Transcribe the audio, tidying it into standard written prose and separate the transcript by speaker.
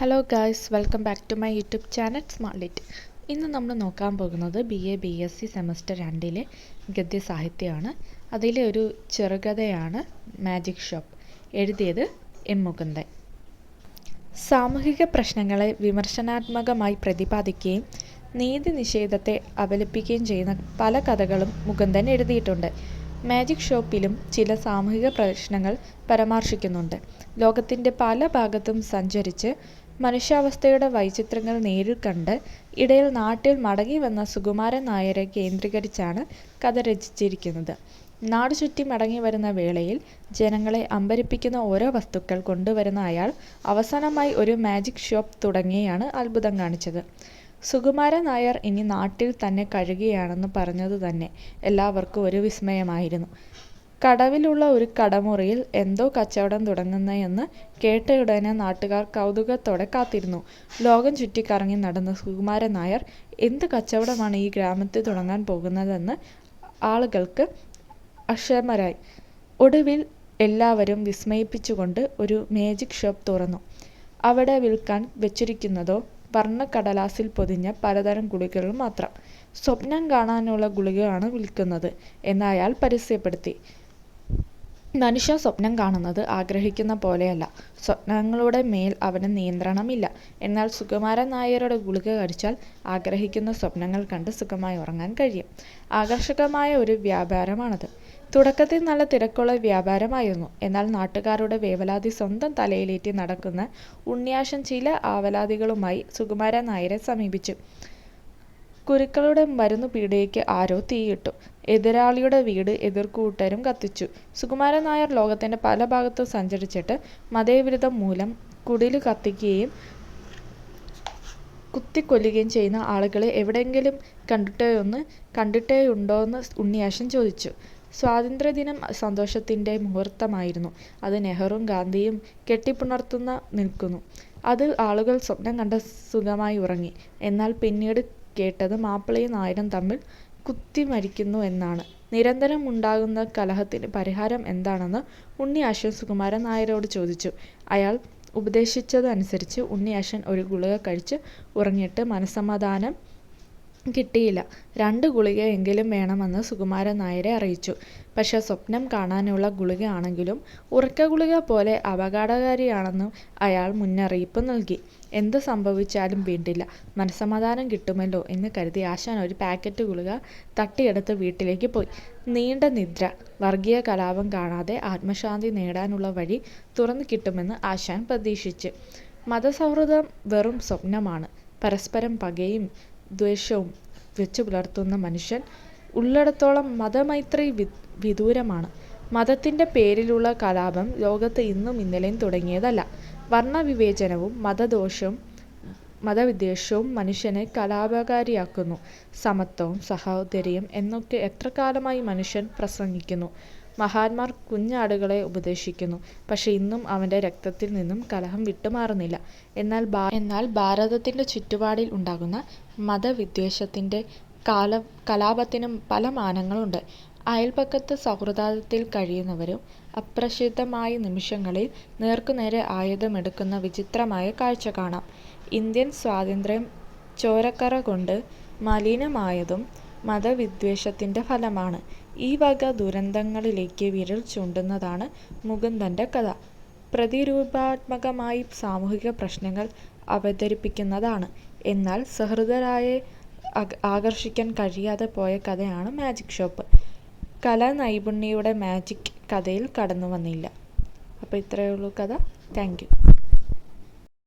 Speaker 1: Hello guys, welcome back to my YouTube channel smart lit. ഇന്ന് നമ്മൾ നോക്കാൻ പോകുന്നത് BA-BSc സെമസ്റ്റർ 2 ഗദ്യസാഹിത്യമാണ്. അതിലെ ഒരു ചെറുകഥയാണ് മാജിക് ഷോപ്പ്. എഴുതിയത് M. മുകുന്ദൻ. സാമൂഹിക പ്രശ്നങ്ങളെ വിമർശനാത്മകമായി പ്രതിപാദിക്കുകയും നീതി നിഷേധത്തെ അപലപിക്കുകയും ചെയ്യുന്ന പല കഥകളും മുകുന്ദൻ എഴുതിയിട്ടുണ്ട്. മാജിക് ഷോപ്പിലും ചില സാമൂഹിക പ്രശ്നങ്ങൾ പരാമർശിക്കുന്നുണ്ട്. ലോകത്തിൻ്റെ പല ഭാഗത്തും സഞ്ചരിച്ച് മനുഷ്യാവസ്ഥയുടെ വൈചിത്രങ്ങൾ നേരിൽ കണ്ട് ഇടയിൽ നാട്ടിൽ മടങ്ങി വന്ന സുകുമാരൻ നായരെ കേന്ദ്രീകരിച്ചാണ് കഥ രചിച്ചിരിക്കുന്നത്. നാട് ചുറ്റി മടങ്ങി വരുന്ന വേളയിൽ ജനങ്ങളെ അമ്പരിപ്പിക്കുന്ന ഓരോ വസ്തുക്കൾ കൊണ്ടുവരുന്ന അയാൾ അവസാനമായി ഒരു മാജിക് ഷോപ്പ് തുടങ്ങിയാണ് അത്ഭുതം കാണിച്ചത്. സുകുമാരൻ നായർ ഇനി നാട്ടിൽ തന്നെ കഴിയുകയാണെന്ന് പറഞ്ഞതു തന്നെ എല്ലാവർക്കും ഒരു വിസ്മയമായിരുന്നു. കടവിലുള്ള ഒരു കടമുറിയിൽ എന്തോ കച്ചവടം തുടങ്ങുന്നതെന്ന് കേട്ടയുടനെ നാട്ടുകാർ കൗതുകത്തോടെ കാത്തിരുന്നു. ലോകം ചുറ്റിക്കറങ്ങി നടന്ന സുകുമാരൻ നായർ എന്ത് കച്ചവടമാണ് ഈ ഗ്രാമത്തിൽ തുടങ്ങാൻ പോകുന്നതെന്ന് ആളുകൾക്ക് അക്ഷമരായി. ഒടുവിൽ എല്ലാവരും വിസ്മയിപ്പിച്ചുകൊണ്ട് ഒരു മാജിക് ഷോപ്പ് തുറന്നു. അവിടെ വിൽക്കാൻ വെച്ചിരിക്കുന്നതോ വർണ്ണക്കടലാസിൽ പൊതിഞ്ഞ പലതരം ഗുളികകൾ മാത്രം. സ്വപ്നം കാണാനുള്ള ഗുളികയാണ് വിൽക്കുന്നത് എന്ന് അയാൾ പരസ്യപ്പെടുത്തി. മനുഷ്യൻ സ്വപ്നം കാണുന്നത് ആഗ്രഹിക്കുന്ന പോലെയല്ല. സ്വപ്നങ്ങളുടെ മേൽ അവന് നിയന്ത്രണമില്ല. എന്നാൽ സുകുമാരൻ നായരുടെ ഗുളിക കഴിച്ചാൽ ആഗ്രഹിക്കുന്ന സ്വപ്നങ്ങൾ കണ്ട് സുഖമായി ഉറങ്ങാൻ കഴിയും. ആകർഷകമായ ഒരു വ്യാപാരമാണത്. തുടക്കത്തിൽ നല്ല തിരക്കുള്ള വ്യാപാരമായിരുന്നു. എന്നാൽ നാട്ടുകാരുടെ വേവലാതി സ്വന്തം തലയിലേറ്റി നടക്കുന്ന ഉണ്ണിയാശൻ ചില ആവലാതികളുമായി സുകുമാരൻ നായരെ സമീപിച്ചു. കുരുക്കളുടെ മരുന്നു പീടികയ്ക്ക് ആരോ തീയിട്ടു. എതിരാളിയുടെ വീട് എതിർക്കൂട്ടരും കത്തിച്ചു. സുകുമാരൻ നായർ ലോകത്തിൻ്റെ പല ഭാഗത്തും സഞ്ചരിച്ചിട്ട് മതവിരുദ്ധം മൂലം കുടില് കത്തിക്കുകയും കുത്തിക്കൊല്ലുകയും ചെയ്യുന്ന ആളുകളെ എവിടെയെങ്കിലും കണ്ടിട്ടേയുണ്ടോയെന്ന് ഉണ്ണിയാശൻ ചോദിച്ചു. സ്വാതന്ത്ര്യദിനം സന്തോഷത്തിൻ്റെ മുഹൂർത്തമായിരുന്നു. അത് നെഹ്റുവും ഗാന്ധിയും കെട്ടിപ്പുണർത്തുന്ന നിൽക്കുന്നു. അത് ആളുകൾ സ്വപ്നം കണ്ട് സുഖമായി ഉറങ്ങി. എന്നാൽ പിന്നീട് കേട്ടത് മാപ്പിളയും നായരും തമ്മിൽ കുത്തിമരിക്കുന്നു എന്നാണ്. നിരന്തരം ഉണ്ടാകുന്ന കലഹത്തിന് പരിഹാരം എന്താണെന്ന് ഉണ്ണിയാശൻ സുകുമാരൻ നായരോട് ചോദിച്ചു. അയാൾ ഉപദേശിച്ചതനുസരിച്ച് ഉണ്ണിയാശൻ ഒരു ഗുളിക കഴിച്ച് ഉറങ്ങിയിട്ട് മനസ്സമാധാനം കിട്ടിയില്ല. 2 ഗുളിക എങ്കിലും വേണമെന്ന് സുകുമാരൻ നായരെ അറിയിച്ചു. പക്ഷെ സ്വപ്നം കാണാനുള്ള ഗുളിക ആണെങ്കിലും ഉറക്ക ഗുളിക പോലെ അപകടകാരിയാണെന്ന് അയാൾ മുന്നറിയിപ്പ് നൽകി. എന്ത് സംഭവിച്ചാലും വേണ്ടില്ല, മനസ്സമാധാനം കിട്ടുമല്ലോ എന്ന് കരുതി ആശാൻ ഒരു പാക്കറ്റ് ഗുളിക തട്ടിയെടുത്ത് വീട്ടിലേക്ക് പോയി. നീണ്ട നിദ്ര. വർഗീയ കലാപം കാണാതെ ആത്മശാന്തി നേടാനുള്ള വഴി തുറന്നു കിട്ടുമെന്ന് ആശാൻ പ്രതീക്ഷിച്ചു. മതസൗഹൃദം വെറും സ്വപ്നമാണ്. പരസ്പരം പകയും ദ്വേഷവും വെച്ചു പുലർത്തുന്ന മനുഷ്യൻ ഉള്ളിടത്തോളം മതമൈത്രി വിദൂരമാണ്. മതത്തിൻ്റെ പേരിലുള്ള കലാപം ലോകത്ത് ഇന്നും ഇന്നലെയും തുടങ്ങിയതല്ല. വർണ്ണവിവേചനവും മതവിദ്വേഷവും മനുഷ്യനെ കലാപകാരിയാക്കുന്നു. സമത്വവും സഹോദര്യം എന്നൊക്കെ എത്ര കാലമായി മനുഷ്യൻ പ്രസംഗിക്കുന്നു. മഹാന്മാർ കുഞ്ഞാടുകളെ ഉപദേശിക്കുന്നു. പക്ഷെ ഇന്നും അവൻ്റെ രക്തത്തിൽ നിന്നും കലഹം വിട്ടുമാറുന്നില്ല. എന്നാൽ ഭാരതത്തിൻ്റെ ചുറ്റുപാടിൽ ഉണ്ടാകുന്ന മതവിദ്വേഷത്തിൻ്റെ കലാപത്തിനും പല മാനങ്ങളുണ്ട്. അയൽപക്കത്ത് സൗഹൃദത്തിൽ കഴിയുന്നവരും അപ്രതീക്ഷിതമായ നിമിഷങ്ങളിൽ നേർക്കുനേരെ ആയുധമെടുക്കുന്ന വിചിത്രമായ കാഴ്ച കാണാം. ഇന്ത്യൻ സ്വാതന്ത്ര്യം ചോരക്കറ കൊണ്ട് മലിനമായതും മതവിദ്വേഷത്തിൻ്റെ ഫലമാണ്. ഈ വക ദുരന്തങ്ങളിലേക്ക് വിരൽ ചൂണ്ടുന്നതാണ് മുകുന്ദൻ്റെ കഥ. പ്രതിരൂപാത്മകമായി സാമൂഹിക പ്രശ്നങ്ങൾ അവതരിപ്പിക്കുന്നതാണ്. എന്നാൽ സഹൃദയരെ ആകർഷിക്കാൻ കഴിയാതെ പോയ കഥയാണ് മാജിക് ഷോപ്പ്. കലാനൈപുണ്യയുടെ മാജിക് കഥയിൽ കടന്നു വന്നില്ല. അപ്പോൾ ഇത്രയേ ഉള്ളൂ കഥ. Thank you.